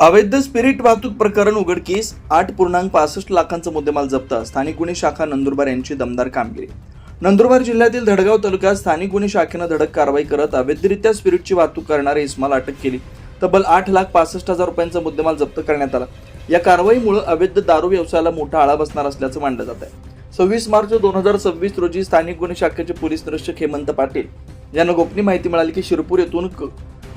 अवैध स्पिरिट वाहतूक प्रकरण उघडकीस 8.65 लाखांचा मुद्देमाल जप्त. स्थानिक गुन्हे शाखा नंदुरबार यांची दमदार कामगिरी. नंदुरबार जिल्ह्यातील धडगाव तालुक्यात स्थानिक गुन्हे शाखेनं धडक कारवाई करत अवैधरित्या स्पिरिटची वाहतूक करणारे इस्माला अटक केली. तब्बल 8,65,000 रुपयांचा मुद्देमाल जप्त करण्यात आला. या कारवाईमुळे अवैध दारू व्यवसायाला मोठा आळा बसणार असल्याचं मानलं जात आहे. 26 मार्च 2026 रोजी स्थानिक गुन्हे शाखेचे पोलीस निरीक्षक हेमंत पाटील यांना गोपनीय माहिती मिळाली की शिरपूर येथून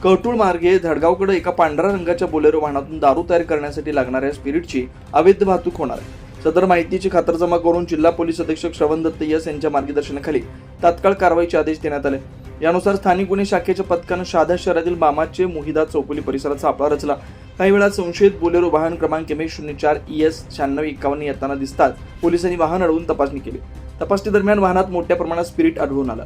कौटुळ मार्गे धडगावकडे एका पांढऱ्या रंगाच्या बोलेरो वाहनातून दारू तयार करण्यासाठी लागणाऱ्या स्पिरिटची अवैध वाहतूक होणार आहे. सदर माहितीची खातरजमा करून जिल्हा पोलीस अधीक्षक श्रवण दत्त यस यांच्या मार्गदर्शनाखाली तात्काळ कारवाईचे आदेश देण्यात आले. यानुसार स्थानिक गुन्हे शाखेच्या पथकानं शहादा शहरातील मामाचे मुहिदा चौफुली परिसरात सापळा रचला. काही वेळात संशयित बोलेरो वाहन क्रमांक MH04 ES 9651 येताना दिसतात पोलिसांनी वाहन अडवून तपासणी केली. तपासणी दरम्यान वाहनात मोठ्या प्रमाणात स्पिरिट आढळून आलं.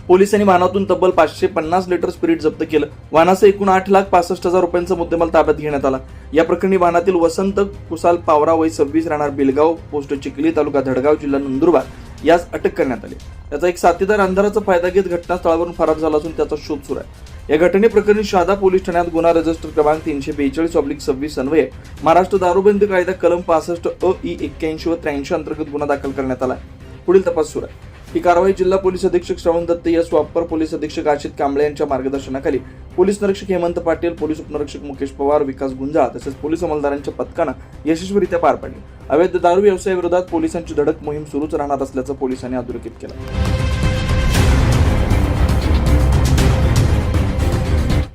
पोलिसांनी वाहनातून तब्बल 550 लिटर स्पिरिट जप्त केलं. वाहनाचा एकूण 8,65,000 रुपयांचा मुद्देमाल ताब्यात घेण्यात आला. या प्रकरणी वाहनातील वसंत कुसाल पावरा वय 26 राहणार बेलगाव पोस्ट चिखली तालुका धडगाव जिल्हा नंदुरबार यास अटक करण्यात आली. त्याचा एक साथीदार अंधाराचा फायदा घेत घटनास्थळावरून फरार झाला असून त्याचा शोध सुरू आहे. या घटनेप्रकरणी शहादा पोलीस ठाण्यात गुन्हा रजिस्टर क्रमांक 342/26 अन्वये महाराष्ट्र दारूबंदी कायदा कलम 65 अ.इ. 81 व 83 अंतर्गत गुन्हा दाखल करण्यात आला. पुढील तपास सुरू आहे. ही कारवाई जिल्हा पोलीस अधीक्षक श्रवण दत्त यस, अप्पर पोलीस अधीक्षक आशित कांबळे यांच्या मार्गदर्शनाखाली पोलीस निरीक्षक हेमंत पाटील, पोलीस उपनिरीक्षक मुकेश पवार, विकास गुंजाळ तसेच पोलीस अंमलदारांच्या पथकानं यशस्वीरित्या पार पाडली. अवैध दारू व्यवसायाविरोधात पोलिसांची धडक मोहीम सुरूच राहणार असल्याचं पोलिसांनी अधोरेखित केलं.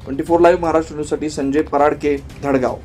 24 लाईव्ह महाराष्ट्र न्यूजसाठी संजय पराडके, धडगाव.